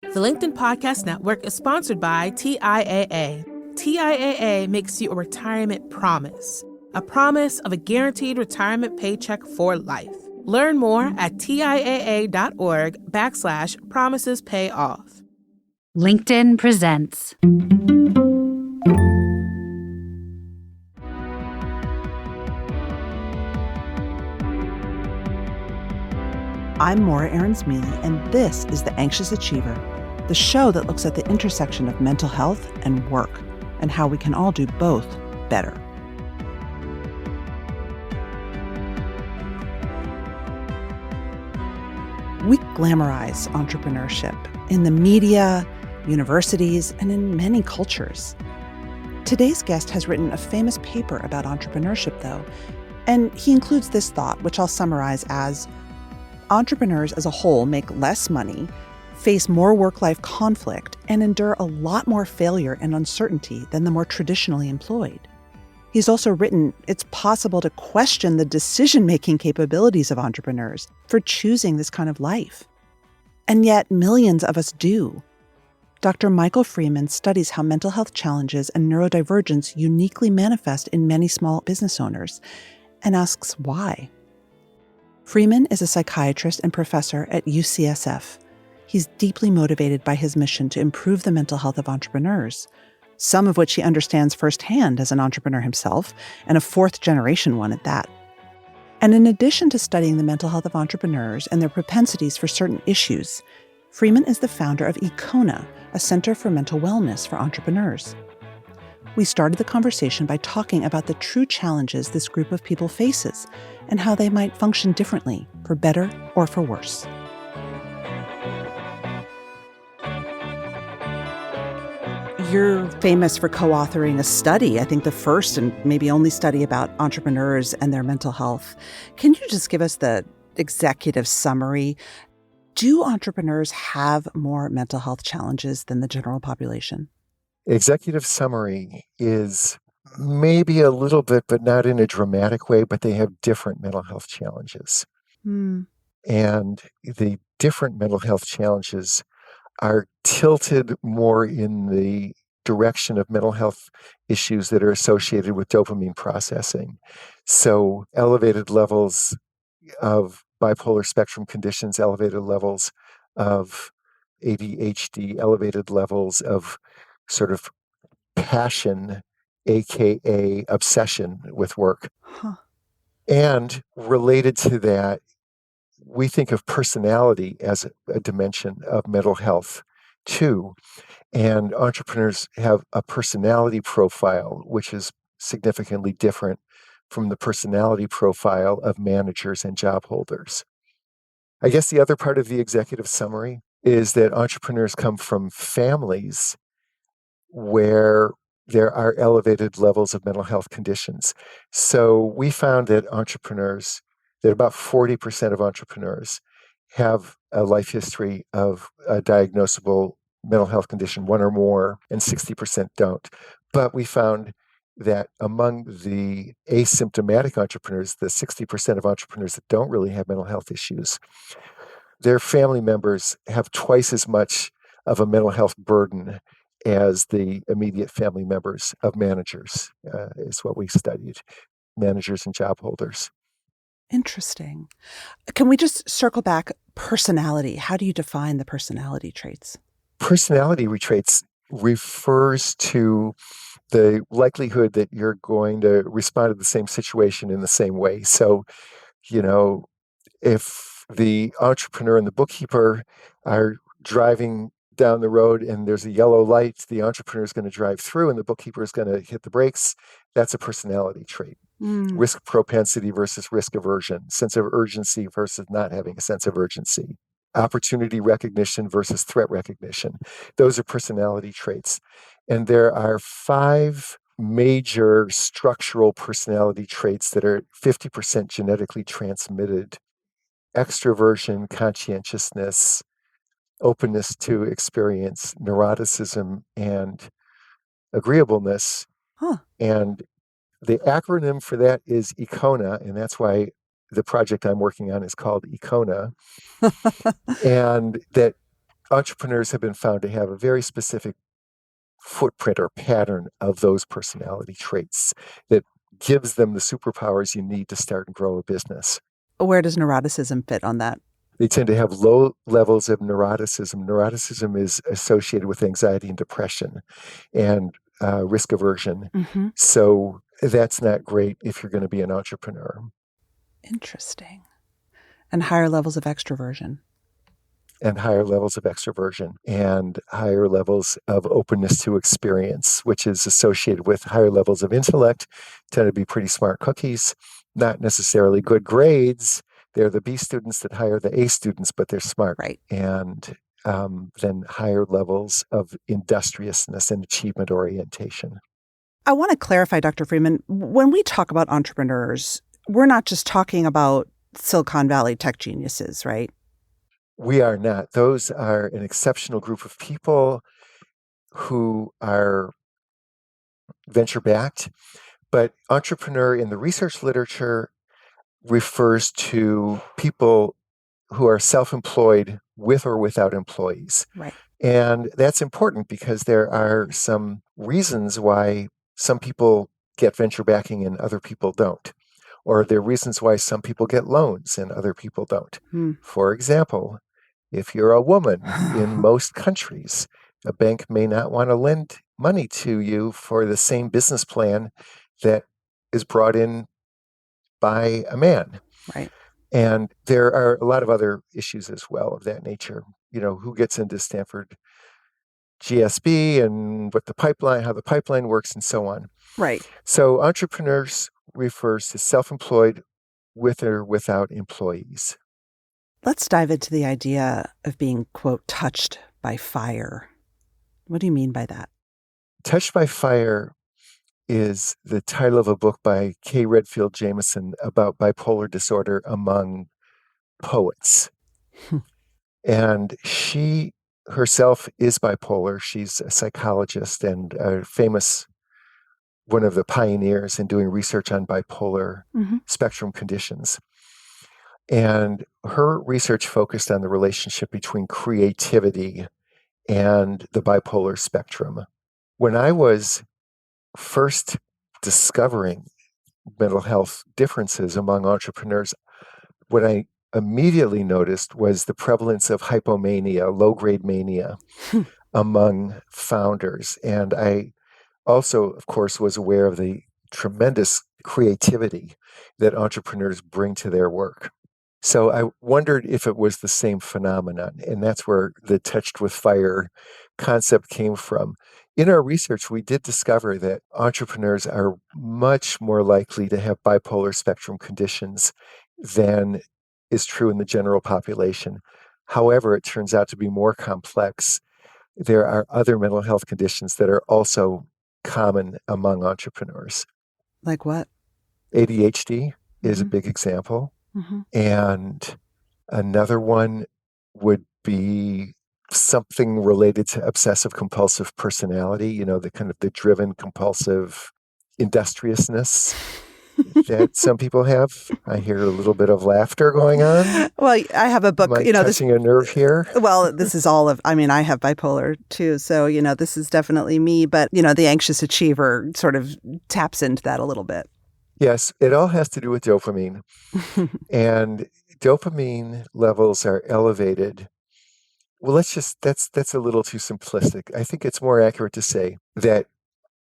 The LinkedIn Podcast Network is sponsored by TIAA. TIAA makes you a retirement promise, a promise of a guaranteed retirement paycheck for life. Learn more at TIAA.org/promises pay off. LinkedIn presents. I'm Aarons-Mele, and this is The Anxious Achiever, the show that looks at the intersection of mental health and work, and how we can all do both better. We glamorize entrepreneurship in the media, universities, and in many cultures. Today's guest has written a famous paper about entrepreneurship, though, and he includes this thought, which I'll summarize as: entrepreneurs as a whole make less money, face more work-life conflict, and endure a lot more failure and uncertainty than the more traditionally employed. He's also written it's possible to question the decision-making capabilities of entrepreneurs for choosing this kind of life. And yet, millions of us do. Dr. Michael Freeman studies how mental health challenges and neurodivergence uniquely manifest in many small business owners and asks why. Freeman is a psychiatrist and professor at UCSF. He's deeply motivated by his mission to improve the mental health of entrepreneurs, some of which he understands firsthand as an entrepreneur himself, and a fourth-generation one at that. And in addition to studying the mental health of entrepreneurs and their propensities for certain issues, Freeman is the founder of Econa, a center for mental wellness for entrepreneurs. We started the conversation by talking about the true challenges this group of people faces and how they might function differently, for better or for worse. You're famous for co-authoring a study, I think the first and maybe only study about entrepreneurs and their mental health. Can you just give us the executive summary? Do entrepreneurs have more mental health challenges than the general population? Executive summary is maybe a little bit, but not in a dramatic way, but they have different mental health challenges. And the different mental health challenges are tilted more in the direction of mental health issues that are associated with dopamine processing. So elevated levels of bipolar spectrum conditions, elevated levels of ADHD, elevated levels of sort of passion, aka obsession with work. And related to that, we think of personality as a dimension of mental health too. And entrepreneurs have a personality profile which is significantly different from the personality profile of managers and job holders. I guess the other part of the executive summary is that entrepreneurs come from families where there are elevated levels of mental health conditions. So we found that about 40% of entrepreneurs have a life history of a diagnosable mental health condition, one or more, and 60% don't. But we found that among the asymptomatic entrepreneurs, the 60% of entrepreneurs that don't really have mental health issues, their family members have twice as much of a mental health burden as the immediate family members of managers, is what we studied, managers and job holders. Interesting. Can we just circle back? Personality. How do you define the personality traits? Personality traits refers to the likelihood that you're going to respond to the same situation in the same way. So, if the entrepreneur and the bookkeeper are driving down the road and there's a yellow light, the entrepreneur is going to drive through and the bookkeeper is going to hit the brakes. That's a personality trait. Risk propensity versus risk aversion, sense of urgency versus not having a sense of urgency, opportunity recognition versus threat recognition. Those are personality traits. And there are 5 major structural personality traits that are 50% genetically transmitted: extroversion, conscientiousness, openness to experience, neuroticism, and agreeableness. And the acronym for that is Econa, and that's why the project I'm working on is called Econa. And that entrepreneurs have been found to have a very specific footprint or pattern of those personality traits that gives them the superpowers you need to start and grow a business. Where does neuroticism fit on that? They tend to have low levels of neuroticism. Neuroticism is associated with anxiety and depression and risk aversion. Mm-hmm. So that's not great if you're going to be an entrepreneur. Interesting. And higher levels of extroversion. And higher levels of extroversion and higher levels of openness to experience, which is associated with higher levels of intellect, tend to be pretty smart cookies, not necessarily good grades. They're the B students that hire the A students, but they're smart. Right. And then higher levels of industriousness and achievement orientation. I want to clarify, Dr. Freeman, when we talk about entrepreneurs, we're not just talking about Silicon Valley tech geniuses, right? We are not. Those are an exceptional group of people who are venture-backed, but entrepreneur in the research literature refers to people who are self-employed with or without employees. Right. And that's important because there are some reasons why some people get venture backing and other people don't. Or there are reasons why some people get loans and other people don't. For example, if you're a woman in most countries, a bank may not want to lend money to you for the same business plan that is brought in by a man. Right. And there are a lot of other issues as well of that nature. You know, who gets into Stanford GSB and how the pipeline works and so on. Right. So entrepreneurs refers to self-employed with or without employees. Let's dive into the idea of being, quote, touched by fire. What do you mean by that? Touched by Fire is the title of a book by Kay Redfield Jamison about bipolar disorder among poets. And she herself is bipolar. She's a psychologist and a famous one of the pioneers in doing research on bipolar spectrum conditions. And her research focused on the relationship between creativity and the bipolar spectrum. When I was first discovering mental health differences among entrepreneurs, what I immediately noticed was the prevalence of hypomania, low-grade mania, among founders. And I also, of course, was aware of the tremendous creativity that entrepreneurs bring to their work. So I wondered if it was the same phenomenon, and that's where the touched with fire concept came from. In our research, we did discover that entrepreneurs are much more likely to have bipolar spectrum conditions than is true in the general population. However, it turns out to be more complex. There are other mental health conditions that are also common among entrepreneurs. Like what? ADHD is a big example. And another one would be something related to obsessive compulsive personality, you know, the kind of the driven compulsive industriousness that some people have. I hear a little bit of laughter going on. Well, I have a book, Am I touching a nerve here? Well, this is all of, I mean, I have bipolar too. So, you know, this is definitely me, but, you know, the anxious achiever sort of taps into that a little bit. Yes, it all has to do with dopamine. And dopamine levels are elevated. Well, that's a little too simplistic. I think it's more accurate to say that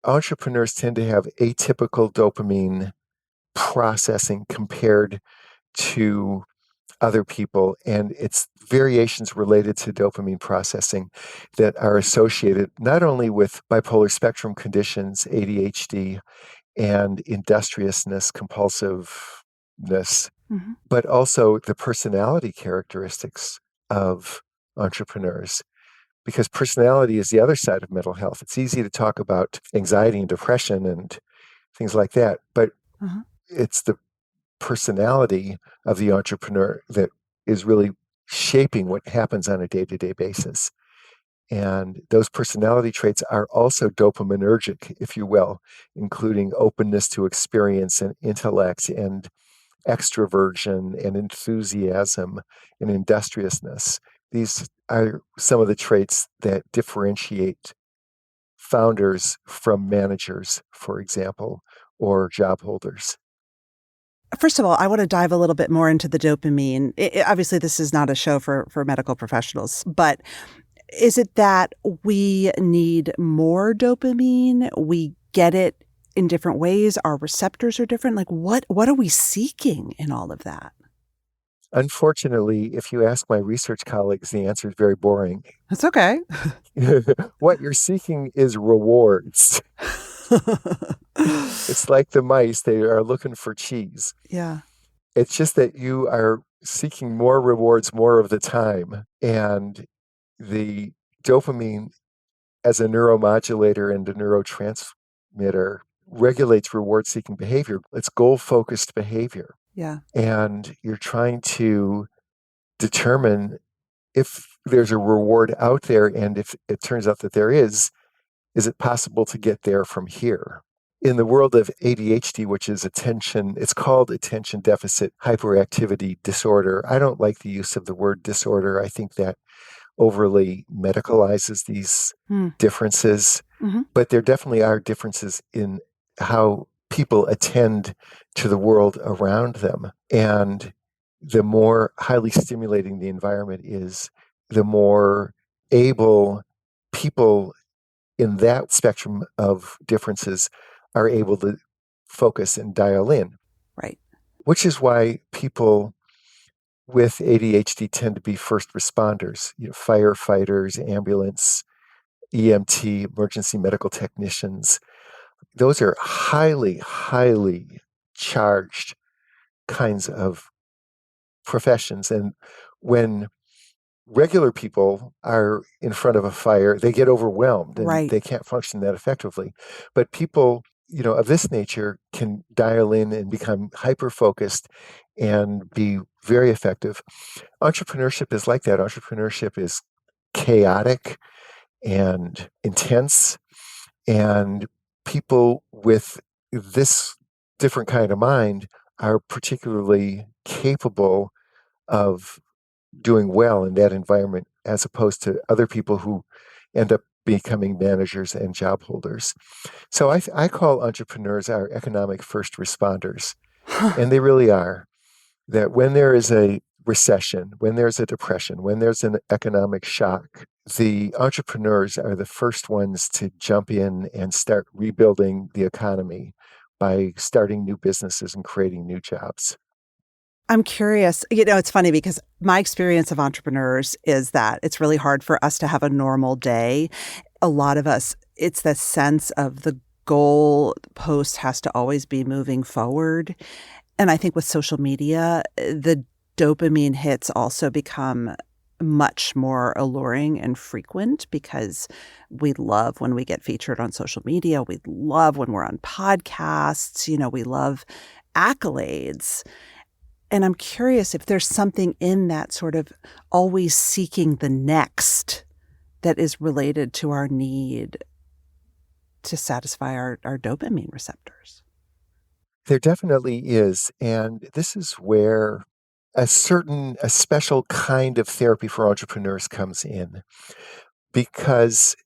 entrepreneurs tend to have atypical dopamine processing compared to other people. And it's variations related to dopamine processing that are associated not only with bipolar spectrum conditions, ADHD, and industriousness, compulsiveness, but also the personality characteristics of entrepreneurs. Because personality is the other side of mental health. It's easy to talk about anxiety and depression and things like that, but it's the personality of the entrepreneur that is really shaping what happens on a day-to-day basis. And those personality traits are also dopaminergic, if you will, including openness to experience and intellect and extroversion and enthusiasm and industriousness. these are some of the traits that differentiate founders from managers, for example, or job holders. First of all, I want to dive a little bit more into the dopamine. Obviously, this is not a show for medical professionals, but is it that we need more dopamine? We get it in different ways. Our receptors are different. Like what are we seeking in all of that? Unfortunately, if you ask my research colleagues, the answer is very boring. That's okay. What you're seeking is rewards. It's like the mice, they are looking for cheese. Yeah. It's just that you are seeking more rewards more of the time. And the dopamine, as a neuromodulator and a neurotransmitter, regulates reward seeking behavior. It's goal focused behavior. Yeah. And you're trying to determine if there's a reward out there, and if it turns out that there is it possible to get there from here? In the world of ADHD, which is it's called attention deficit hyperactivity disorder. I don't like the use of the word disorder. I think that overly medicalizes these differences. Mm-hmm. But there definitely are differences in how people attend to the world around them. And the more highly stimulating the environment is, the more able people in that spectrum of differences are able to focus and dial in. Right. Which is why people with ADHD tend to be first responders, firefighters, ambulance, EMT, emergency medical technicians. Those are highly, highly charged kinds of professions. And when regular people are in front of a fire, they get overwhelmed and right. They can't function that effectively. But people, of this nature can dial in and become hyper-focused and be very effective. Entrepreneurship is like that. Entrepreneurship is chaotic and intense, and people with this different kind of mind are particularly capable of doing well in that environment, as opposed to other people who end up becoming managers and job holders. So I call entrepreneurs our economic first responders. And they really are. That when there is a recession, when there's a depression, when there's an economic shock, the entrepreneurs are the first ones to jump in and start rebuilding the economy by starting new businesses and creating new jobs. I'm curious. It's funny because my experience of entrepreneurs is that it's really hard for us to have a normal day. A lot of us, it's the sense of the goal post has to always be moving forward. And I think with social media, the dopamine hits also become much more alluring and frequent because we love when we get featured on social media. We love when we're on podcasts. We love accolades. And I'm curious if there's something in that sort of always seeking the next that is related to our need to satisfy our dopamine receptors. There definitely is. And this is where a special kind of therapy for entrepreneurs comes in, because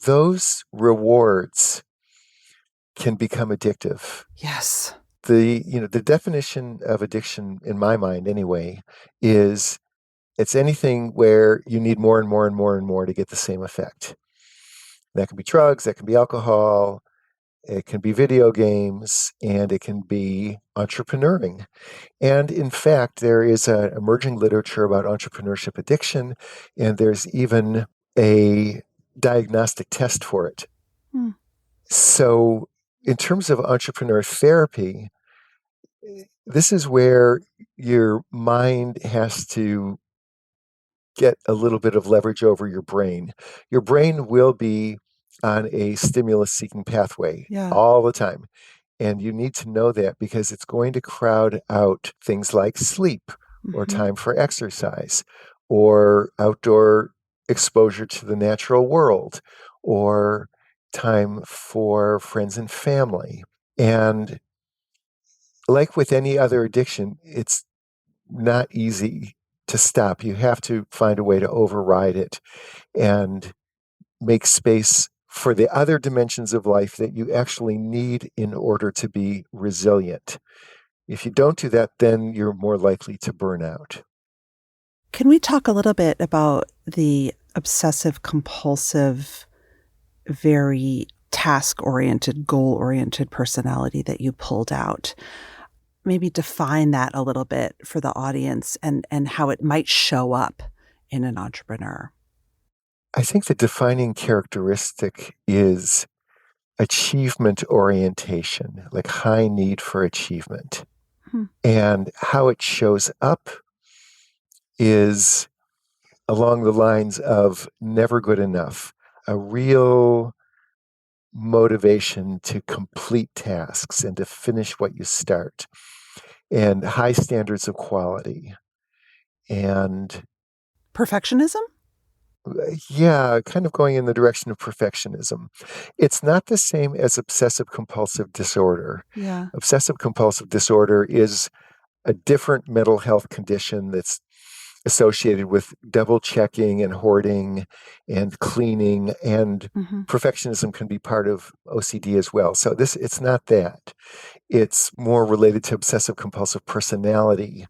those rewards can become addictive. Yes. The definition of addiction, in my mind anyway, is it's anything where you need more and more and more and more to get the same effect. That can be drugs, that can be alcohol, it can be video games, and it can be entrepreneuring. And in fact, there is an emerging literature about entrepreneurship addiction, and there's even a diagnostic test for it. So in terms of entrepreneur therapy, this is where your mind has to get a little bit of leverage over your brain. Your brain will be on a stimulus-seeking pathway all the time. And you need to know that, because it's going to crowd out things like sleep or time for exercise or outdoor exposure to the natural world or time for friends and family. And like with any other addiction, it's not easy to stop. You have to find a way to override it and make space for the other dimensions of life that you actually need in order to be resilient. If you don't do that, then you're more likely to burn out. Can we talk a little bit about the obsessive compulsive, very task-oriented, goal-oriented personality that you pulled out? Maybe define that a little bit for the audience and how it might show up in an entrepreneur. I think the defining characteristic is achievement orientation, like high need for achievement. And how it shows up is along the lines of never good enough, a real motivation to complete tasks and to finish what you start, and high standards of quality. And perfectionism? Yeah, kind of going in the direction of perfectionism. It's not the same as obsessive compulsive disorder. Yeah. Obsessive compulsive disorder is a different mental health condition that's associated with double checking and hoarding and cleaning, and perfectionism can be part of OCD as well. So it's not that. It's more related to obsessive compulsive personality,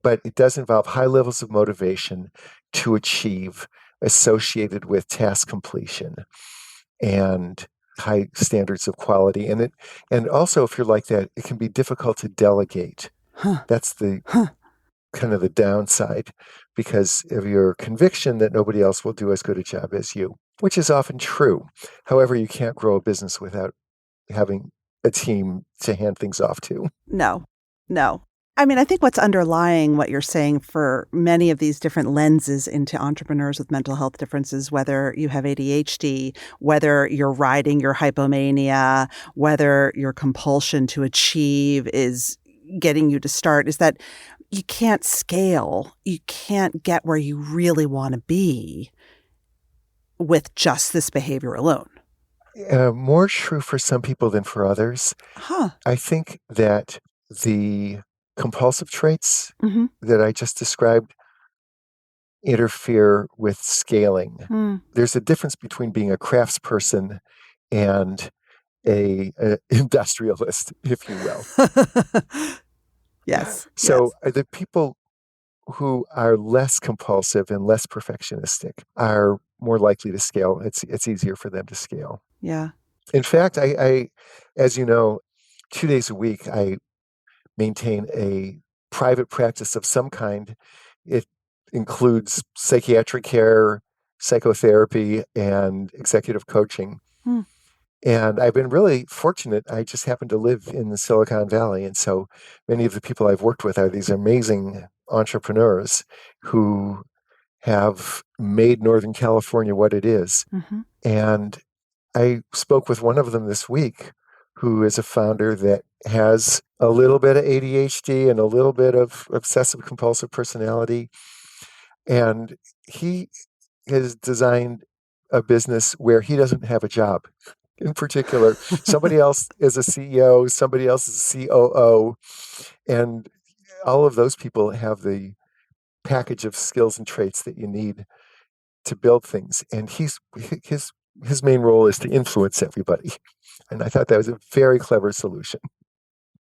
but it does involve high levels of motivation to achieve associated with task completion and high standards of quality. And also, if you're like that, it can be difficult to delegate. That's the kind of the downside, because of your conviction that nobody else will do as good a job as you, which is often true. However, you can't grow a business without having a team to hand things off to. No. I mean, I think what's underlying what you're saying for many of these different lenses into entrepreneurs with mental health differences, whether you have ADHD, whether you're riding your hypomania, whether your compulsion to achieve is getting you to start, is that you can't scale. You can't get where you really want to be with just this behavior alone. More true for some people than for others. I think that the compulsive traits that I just described interfere with scaling. There's a difference between being a craftsperson and a industrialist, if you will. Yes. So the people who are less compulsive and less perfectionistic are more likely to scale. It's easier for them to scale. Yeah. In fact, I as you know, 2 days a week, I maintain a private practice of some kind. It includes psychiatric care, psychotherapy, and executive coaching. And I've been really fortunate. I just happen to live in the Silicon Valley. And so many of the people I've worked with are these amazing entrepreneurs who have made Northern California what it is. And I spoke with one of them this week, who is a founder that has a little bit of ADHD and a little bit of obsessive compulsive personality. And he has designed a business where he doesn't have a job in particular. Somebody else is a CEO, somebody else is a COO, and all of those people have the package of skills and traits that you need to build things. And his main role is to influence everybody. And I thought that was a very clever solution.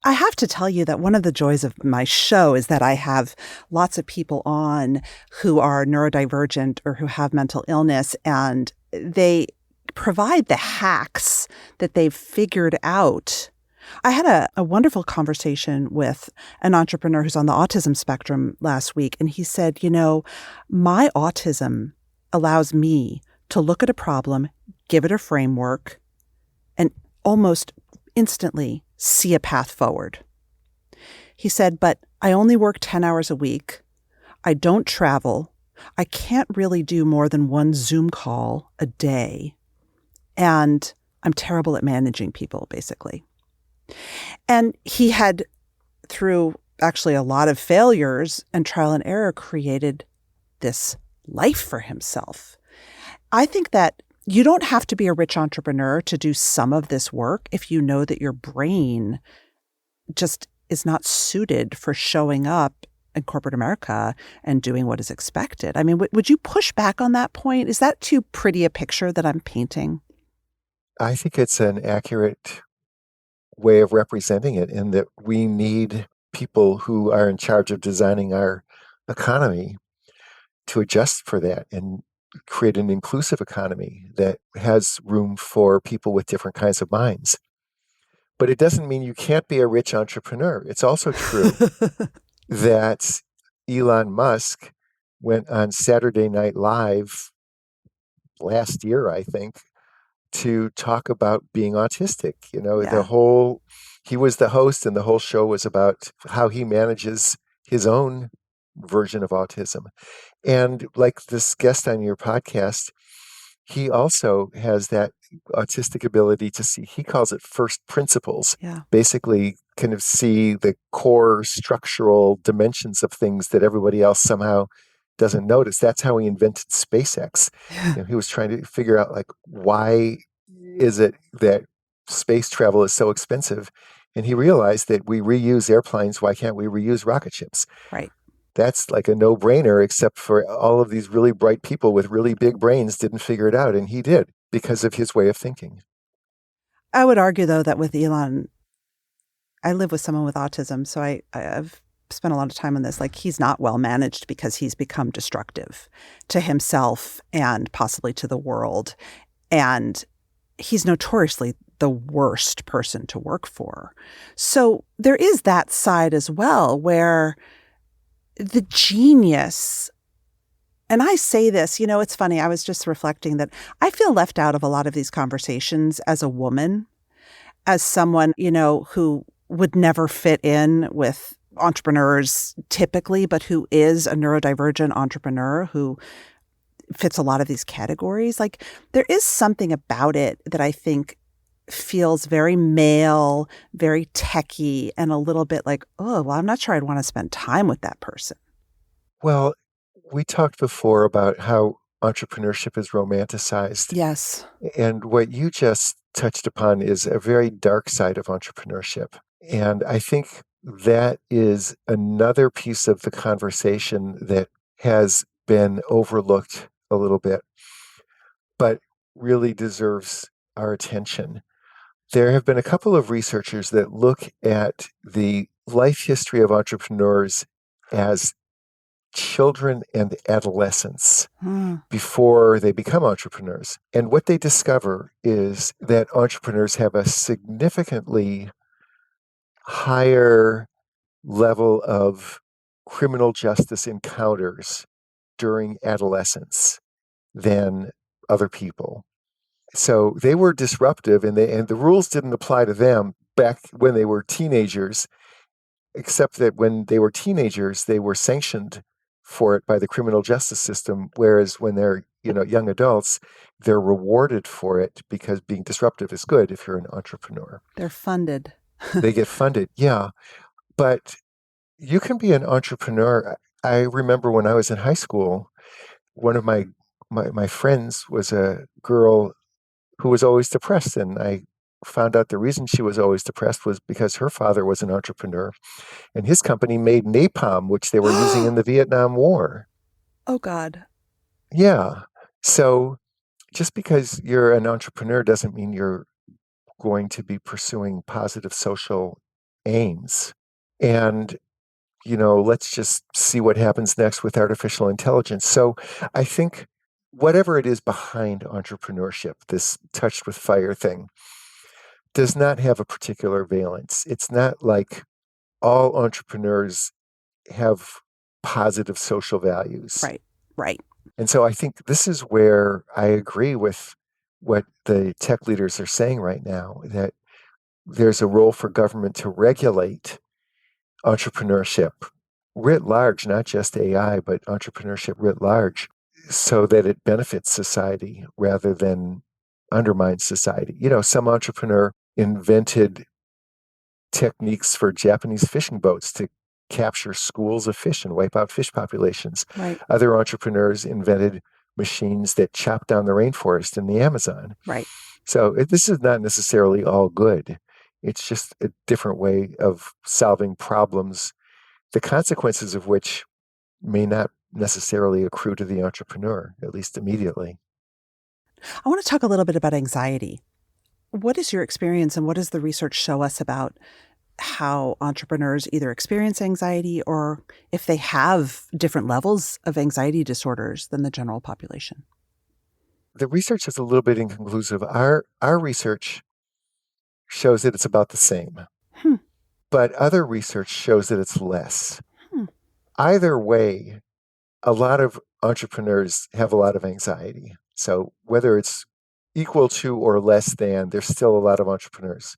I have to tell you that one of the joys of my show is that I have lots of people on who are neurodivergent or who have mental illness, and they provide the hacks that they've figured out. I had a wonderful conversation with an entrepreneur who's on the autism spectrum last week, and he said, my autism allows me to look at a problem, give it a framework, and almost instantly see a path forward. He said, but I only work 10 hours a week. I don't travel. I can't really do more than one Zoom call a day. And I'm terrible at managing people, basically. And he had, through actually a lot of failures and trial and error, created this life for himself. I think that you don't have to be a rich entrepreneur to do some of this work if you know that your brain just is not suited for showing up in corporate America and doing what is expected. I mean, would you push back on that point? Is that too pretty a picture that I'm painting? I think it's an accurate way of representing it in that we need people who are in charge of designing our economy to adjust for that and create an inclusive economy that has room for people with different kinds of minds. But it doesn't mean you can't be a rich entrepreneur. It's also true that Elon Musk went on Saturday Night Live last year, I think, to talk about being autistic. Yeah. He was the host, and the whole show was about how he manages his own version of autism. And like this guest on your podcast, he also has that autistic ability to see, he calls it first principles, Yeah. basically kind of see the core structural dimensions of things that everybody else somehow doesn't notice. That's how he invented SpaceX. He was trying to figure out, like, why is it that space travel is so expensive? And he realized that we reuse airplanes. Why can't we reuse rocket ships? Right. That's like a no-brainer, except for all of these really bright people with really big brains didn't figure it out, and he did because of his way of thinking. I would argue, though, that with Elon, I live with someone with autism, so I've spent a lot of time on this. Like, he's not well managed because he's become destructive to himself and possibly to the world. And he's notoriously the worst person to work for. So there is that side as well, where the genius, and I say this, it's funny, I was just reflecting that I feel left out of a lot of these conversations as a woman, as someone, who would never fit in with entrepreneurs typically, but who is a neurodivergent entrepreneur who fits a lot of these categories. Like, there is something about it that I think feels very male, very techie, and a little bit like, oh, well, I'm not sure I'd want to spend time with that person. Well, we talked before about how entrepreneurship is romanticized. Yes. And what you just touched upon is a very dark side of entrepreneurship. And I think that is another piece of the conversation that has been overlooked a little bit, but really deserves our attention. There have been a couple of researchers that look at the life history of entrepreneurs as children and adolescents before they become entrepreneurs. And what they discover is that entrepreneurs have a significantly higher level of criminal justice encounters during adolescence than other people. So they were disruptive, and the rules didn't apply to them back when they were teenagers, except that when they were teenagers, they were sanctioned for it by the criminal justice system, whereas when they're young adults, they're rewarded for it because being disruptive is good if you're an entrepreneur. They're funded. They get funded, yeah. But you can be an entrepreneur. I remember when I was in high school, one of my friends was a girl who was always depressed, and I found out the reason she was always depressed was because her father was an entrepreneur, and his company made napalm, which they were using in the Vietnam War. Oh, God. Yeah. So just because you're an entrepreneur doesn't mean you're going to be pursuing positive social aims. And, let's just see what happens next with artificial intelligence. So I think whatever it is behind entrepreneurship, this touched with fire thing, does not have a particular valence. It's not like all entrepreneurs have positive social values. Right. And so I think this is where I agree with what the tech leaders are saying right now, that there's a role for government to regulate entrepreneurship writ large, not just AI, but entrepreneurship writ large, so that it benefits society rather than undermines society. Some entrepreneur invented techniques for Japanese fishing boats to capture schools of fish and wipe out fish populations. Right. Other entrepreneurs invented machines that chop down the rainforest in the Amazon. Right. So this is not necessarily all good. It's just a different way of solving problems the consequences of which may not necessarily accrue to the entrepreneur, at least immediately. I want to talk a little bit about anxiety. What is your experience and what does the research show us about how entrepreneurs either experience anxiety or if they have different levels of anxiety disorders than the general population? The research is a little bit inconclusive. Our research shows that it's about the same, Hmm. but other research shows that it's less. Hmm. Either way, a lot of entrepreneurs have a lot of anxiety. So whether it's equal to or less than, there's still a lot of entrepreneurs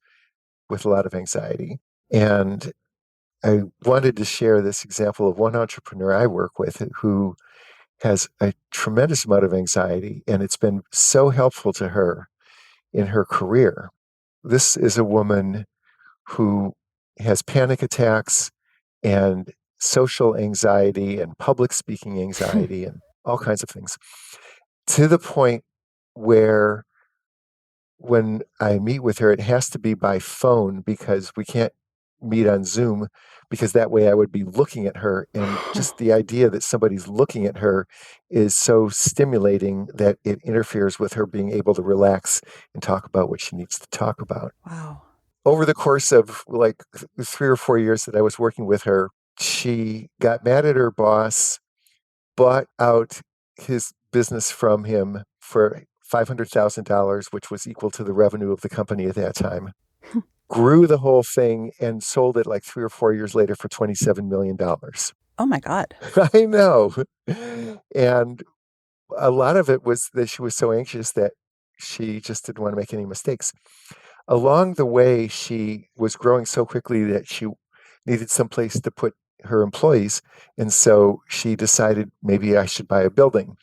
with a lot of anxiety. And I wanted to share this example of one entrepreneur I work with who has a tremendous amount of anxiety, and it's been so helpful to her in her career. This is a woman who has panic attacks and social anxiety and public speaking anxiety and all kinds of things, to the point where when I meet with her, it has to be by phone because we can't meet on Zoom, because that way I would be looking at her. And just the idea that somebody's looking at her is so stimulating that it interferes with her being able to relax and talk about what she needs to talk about. Wow. Over the course of like 3 or 4 years that I was working with her, she got mad at her boss, bought out his business from him for $500,000, which was equal to the revenue of the company at that time, grew the whole thing and sold it like 3 or 4 years later for $27 million. Oh my God. I know. And a lot of it was that she was so anxious that she just didn't want to make any mistakes. Along the way, she was growing so quickly that she needed some place to put her employees. And so she decided maybe I should buy a building.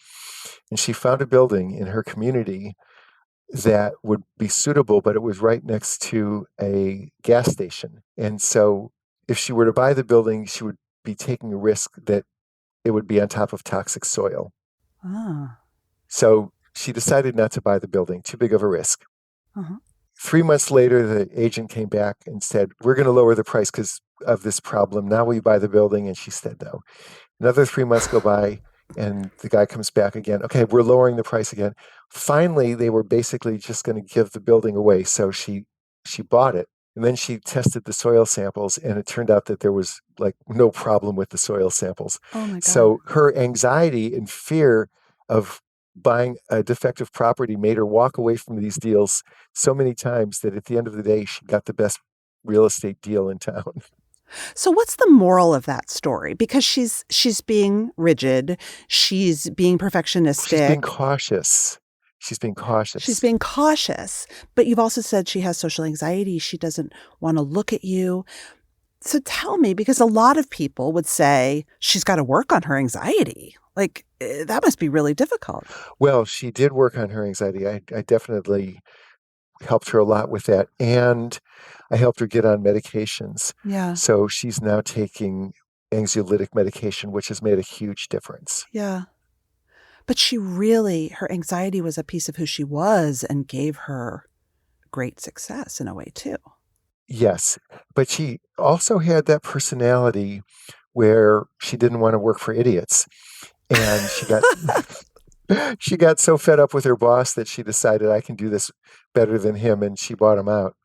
And she found a building in her community that would be suitable, but it was right next to a gas station. And so if she were to buy the building, she would be taking a risk that it would be on top of toxic soil. Ah. So she decided not to buy the building, too big of a risk. Uh-huh. 3 months later, the agent came back and said, "We're going to lower the price because of this problem. Now will you buy the building?" And she said no. Another 3 months go by, and the guy comes back again. "Okay, we're lowering the price again." Finally, they were basically just going to give the building away. So she bought it. And then she tested the soil samples, and it turned out that there was like no problem with the soil samples. Oh my God. So her anxiety and fear of buying a defective property made her walk away from these deals so many times that at the end of the day, she got the best real estate deal in town. So what's the moral of that story? Because she's being rigid, she's being perfectionistic. She's being cautious. She's being cautious. She's being cautious. But you've also said she has social anxiety. She doesn't want to look at you. So tell me, because a lot of people would say she's got to work on her anxiety. Like, that must be really difficult. Well, she did work on her anxiety. I definitely helped her a lot with that. And I helped her get on medications. Yeah. So she's now taking anxiolytic medication, which has made a huge difference. Yeah. But her anxiety was a piece of who she was and gave her great success in a way too. Yes. But she also had that personality where she didn't want to work for idiots. And she got so fed up with her boss that she decided, I can do this better than him, and she bought him out.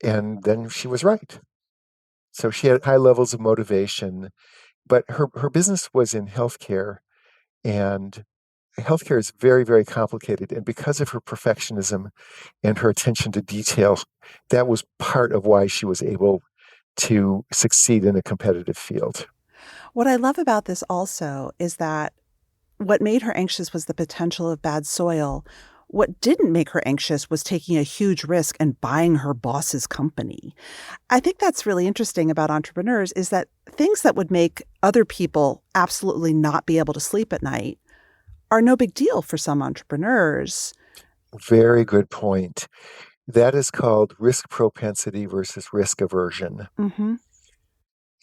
And then she was right. So she had high levels of motivation, but her business was in healthcare, and healthcare is very, very complicated. And because of her perfectionism and her attention to detail, that was part of why she was able to succeed in a competitive field. What I love about this also is that what made her anxious was the potential of bad soil. What didn't make her anxious was taking a huge risk and buying her boss's company. I think that's really interesting about entrepreneurs is that things that would make other people absolutely not be able to sleep at night are no big deal for some entrepreneurs. Very good point. That is called risk propensity versus risk aversion. Mm-hmm.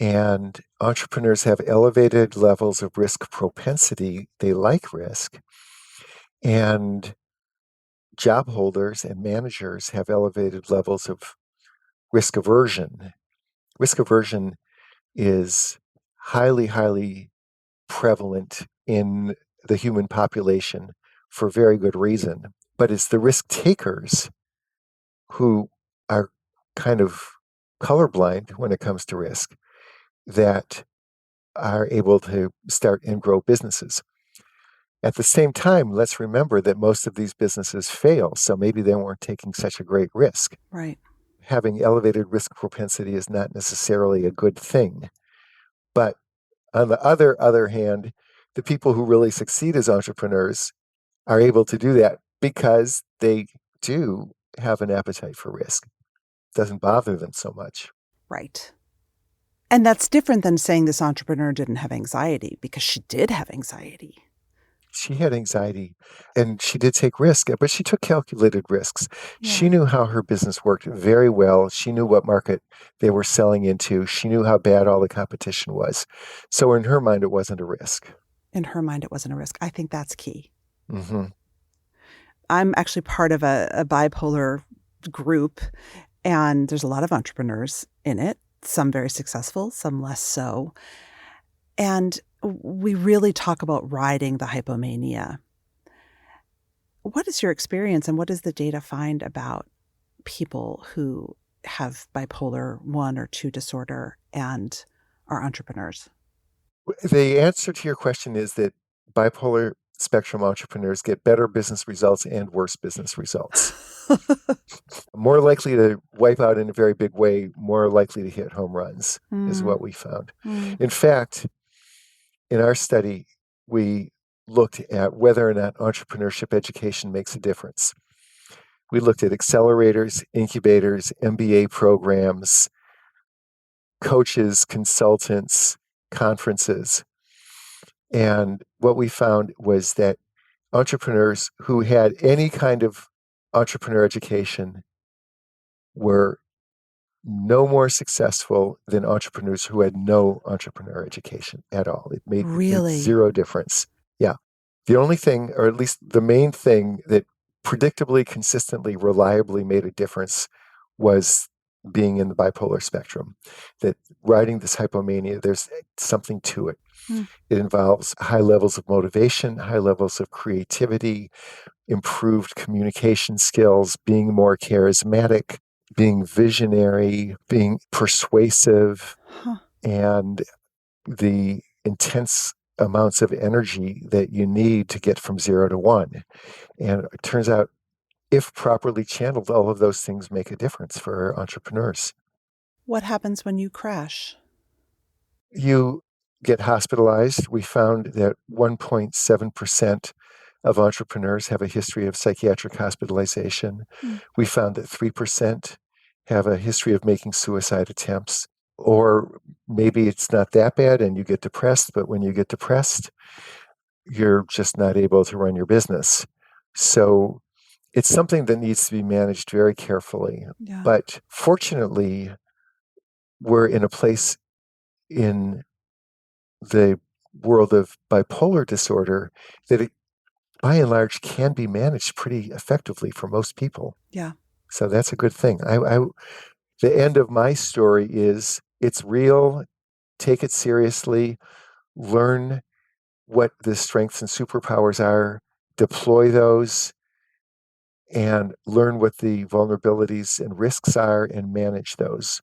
And entrepreneurs have elevated levels of risk propensity. They like risk. And job holders and managers have elevated levels of risk aversion. Risk aversion is highly, highly prevalent in the human population for very good reason. But it's the risk takers who are kind of colorblind when it comes to risk that are able to start and grow businesses. At the same time, let's remember that most of these businesses fail, so maybe they weren't taking such a great risk. Right. Having elevated risk propensity is not necessarily a good thing. But on the other hand, the people who really succeed as entrepreneurs are able to do that because they do have an appetite for risk. It doesn't bother them so much. Right. And that's different than saying this entrepreneur didn't have anxiety, because she did have anxiety. She had anxiety and she did take risks, but she took calculated risks. Yeah. She knew how her business worked very well. She knew what market they were selling into. She knew how bad all the competition was. So in her mind, it wasn't a risk. In her mind, it wasn't a risk. I think that's key. Mm-hmm. I'm actually part of a bipolar group, and there's a lot of entrepreneurs in it, some very successful, some less so. And we really talk about riding the hypomania. What is your experience, and what does the data find about people who have bipolar 1 or 2 disorder and are entrepreneurs? The answer to your question is that bipolar spectrum entrepreneurs get better business results and worse business results. More likely to wipe out in a very big way, more likely to hit home runs is what we found. In fact, in our study, we looked at whether or not entrepreneurship education makes a difference. We looked at accelerators, incubators, MBA programs, coaches, consultants, conferences. And what we found was that entrepreneurs who had any kind of entrepreneur education were no more successful than entrepreneurs who had no entrepreneur education at all. It made zero difference. Yeah. The only thing, or at least the main thing that predictably, consistently, reliably made a difference was being in the bipolar spectrum. That riding this hypomania, there's something to it. It involves high levels of motivation, high levels of creativity, improved communication skills, being more charismatic, being visionary, being persuasive, and the intense amounts of energy that you need to get from 0 to 1. And it turns out, if properly channeled, all of those things make a difference for entrepreneurs. What happens when you crash? You get hospitalized. We found that 1.7% of entrepreneurs have a history of psychiatric hospitalization. We found that 3% have a history of making suicide attempts. Or maybe it's not that bad and you get depressed, but when you get depressed, you're just not able to run your business. So it's something that needs to be managed very carefully. Yeah. But fortunately, we're in a place in the world of bipolar disorder that it, by and large, can be managed pretty effectively for most people. Yeah. So that's a good thing. The end of my story is it's real, take it seriously, learn what the strengths and superpowers are, deploy those, and learn what the vulnerabilities and risks are and manage those.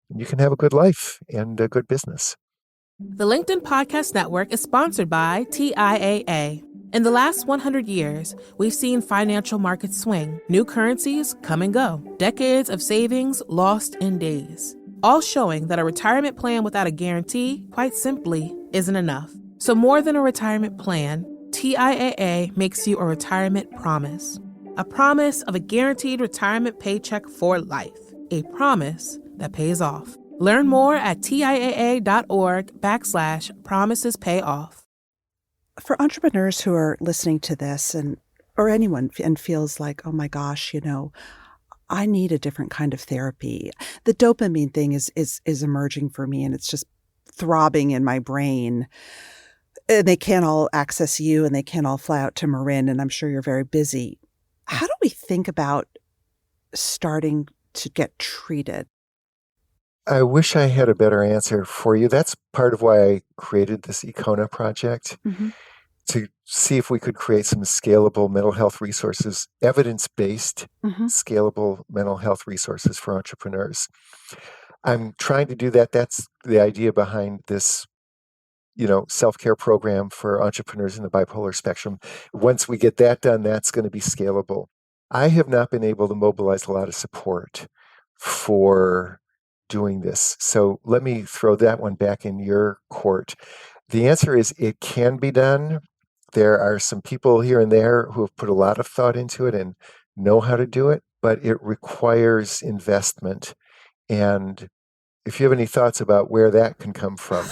And you can have a good life and a good business. The LinkedIn Podcast Network is sponsored by TIAA. In the last 100 years, we've seen financial markets swing, new currencies come and go, decades of savings lost in days, all showing that a retirement plan without a guarantee, quite simply, isn't enough. So more than a retirement plan, TIAA makes you a retirement promise. A promise of a guaranteed retirement paycheck for life. A promise that pays off. Learn more at TIAA.org/promisespayoff. For entrepreneurs who are listening to this or anyone and feels like, oh my gosh, I need a different kind of therapy. The dopamine thing is emerging for me, and it's just throbbing in my brain. And they can't all access you, and they can't all fly out to Marin, and I'm sure you're very busy. How do we think about starting to get treated? I wish I had a better answer for you. That's part of why I created this Econa project, Mm-hmm. to see if we could create some scalable mental health resources, evidence-based, Mm-hmm. scalable mental health resources for entrepreneurs. I'm trying to do that. That's the idea behind this, self-care program for entrepreneurs in the bipolar spectrum. Once we get that done, that's going to be scalable. I have not been able to mobilize a lot of support for doing this. So let me throw that one back in your court. The answer is it can be done. There are some people here and there who have put a lot of thought into it and know how to do it, but it requires investment. And if you have any thoughts about where that can come from,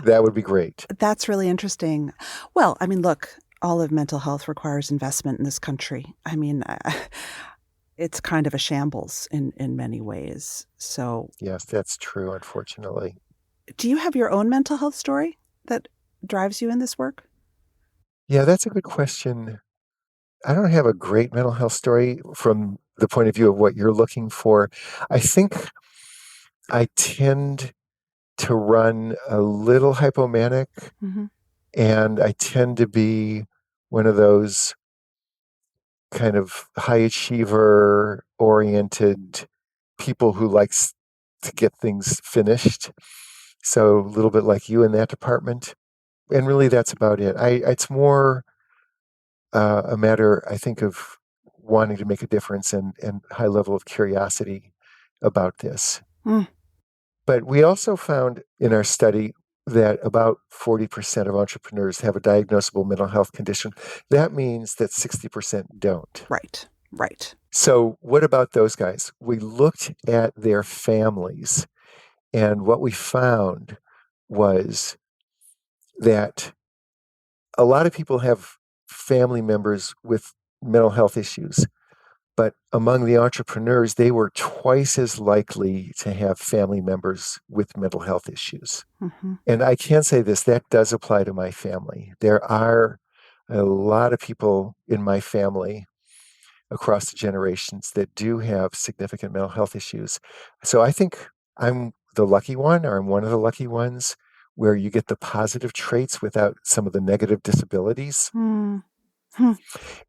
that would be great. That's really interesting. Well, I mean, look, all of mental health requires investment in this country. I mean, it's kind of a shambles in many ways. So, Yes, that's true, unfortunately. do you have your own mental health story that drives you in this work? Yeah, that's a good question. I don't have a great mental health story from the point of view of what you're looking for. I think I tend to run a little hypomanic, Mm-hmm. and I tend to be one of those kind of high achiever oriented people who likes to get things finished. So a little bit like you in that department. And really that's about it. It's more a matter, I think, of wanting to make a difference and high level of curiosity about this. Mm. But we also found in our study that about 40% of entrepreneurs have a diagnosable mental health condition. That means that 60% don't. Right, right. So, what about those guys? We looked at their families, and what we found was that a lot of people have family members with mental health issues. But among the entrepreneurs, they were twice as likely to have family members with mental health issues. Mm-hmm. And I can say this, that does apply to my family. There are a lot of people in my family across the generations that do have significant mental health issues. So I think I'm the lucky one, or I'm one of the lucky ones, where you get the positive traits without some of the negative disabilities. Mm-hmm.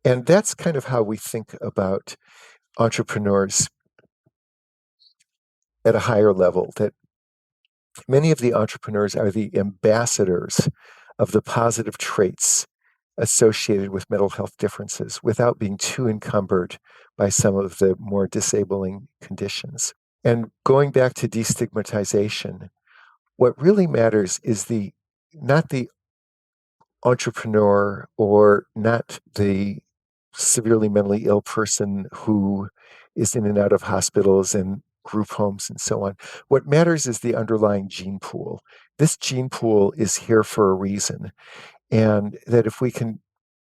And that's kind of how we think about entrepreneurs at a higher level, that many of the entrepreneurs are the ambassadors of the positive traits associated with mental health differences without being too encumbered by some of the more disabling conditions. And going back to destigmatization, what really matters is not the entrepreneur or not the severely mentally ill person who is in and out of hospitals and group homes and so on. What matters is the underlying gene pool. This gene pool is here for a reason. And that if we can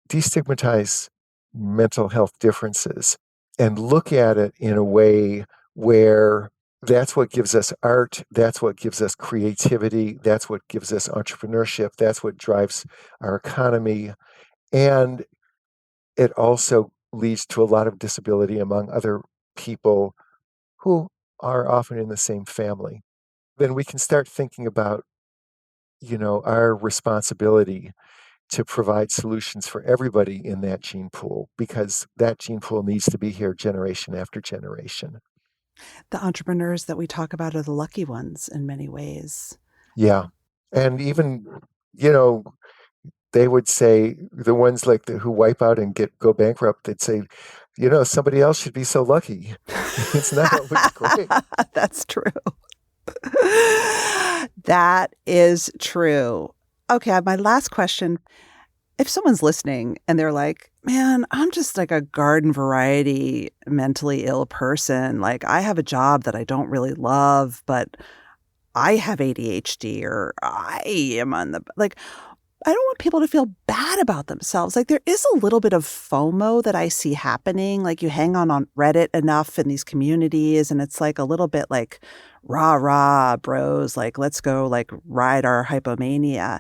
destigmatize mental health differences and look at it in a way where that's what gives us art, that's what gives us creativity, that's what gives us entrepreneurship, that's what drives our economy. And it also leads to a lot of disability among other people who are often in the same family. Then we can start thinking about, our responsibility to provide solutions for everybody in that gene pool, because that gene pool needs to be here generation after generation. The entrepreneurs that we talk about are the lucky ones in many ways. Yeah. And even, you know, they would say the ones like who wipe out and go bankrupt, they'd say, somebody else should be so lucky. It's not always great. That's true. That is true. Okay, my last question. If someone's listening and they're like, man, I'm just like a garden variety mentally ill person. Like, I have a job that I don't really love, but I have ADHD, or I am I don't want people to feel bad about themselves. Like, there is a little bit of FOMO that I see happening. Like, you hang on Reddit enough in these communities, and it's like a little bit like, rah, rah, bros, like, let's go, like, ride our hypomania.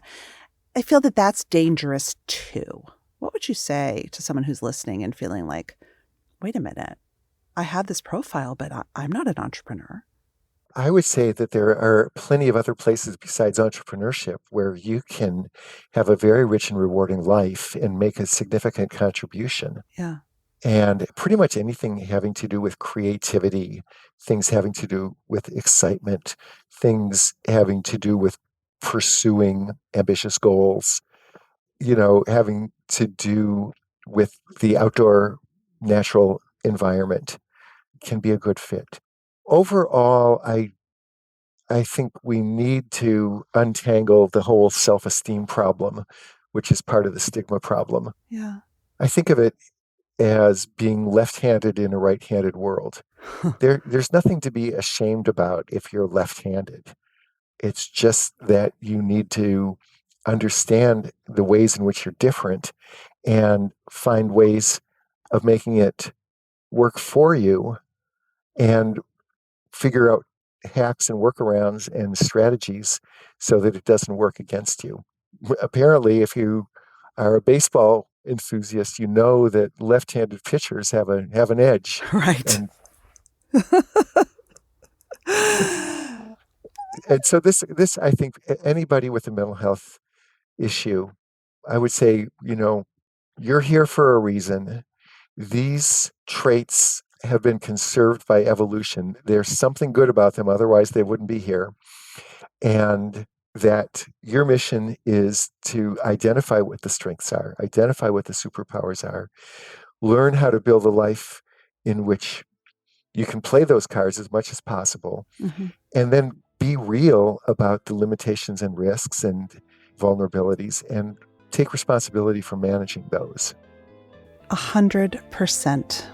I feel that that's dangerous too. What would you say to someone who's listening and feeling like, wait a minute, I have this profile, but I'm not an entrepreneur? I would say that there are plenty of other places besides entrepreneurship where you can have a very rich and rewarding life and make a significant contribution. Yeah. And pretty much anything having to do with creativity, things having to do with excitement, things having to do with pursuing ambitious goals, having to do with the outdoor natural environment can be a good fit. Overall, I think we need to untangle the whole self-esteem problem, which is part of the stigma problem. Yeah. I think of it as being left-handed in a right-handed world. There's nothing to be ashamed about if you're left-handed. It's just that you need to understand the ways in which you're different and find ways of making it work for you and figure out hacks and workarounds and strategies so that it doesn't work against you. Apparently, if you are a baseball enthusiast, you know that left-handed pitchers have an edge. Right. And so this I think anybody with a mental health issue, I would say, you're here for a reason. These traits have been conserved by evolution. There's something good about them, otherwise they wouldn't be here. And that your mission is to identify what the strengths are, identify what the superpowers are, learn how to build a life in which you can play those cards as much as possible, and then be real about the limitations and risks and vulnerabilities and take responsibility for managing those. 100%.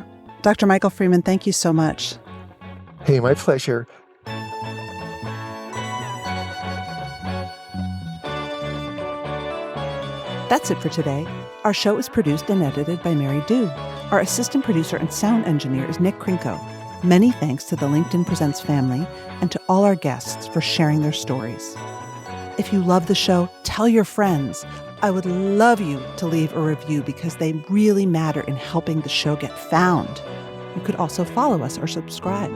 Dr. Michael Freeman, thank you so much. Hey, my pleasure. That's it for today. Our show is produced and edited by Mary Dew. Our assistant producer and sound engineer is Nick Krinko. Many thanks to the LinkedIn Presents family and to all our guests for sharing their stories. If you love the show, tell your friends. I would love you to leave a review because they really matter in helping the show get found. You could also follow us or subscribe.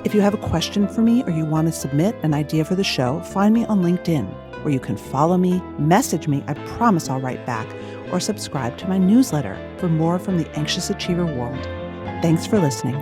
If you have a question for me or you want to submit an idea for the show, find me on LinkedIn, where you can follow me, message me, I promise I'll write back, or subscribe to my newsletter for more from the anxious achiever world. Thanks for listening.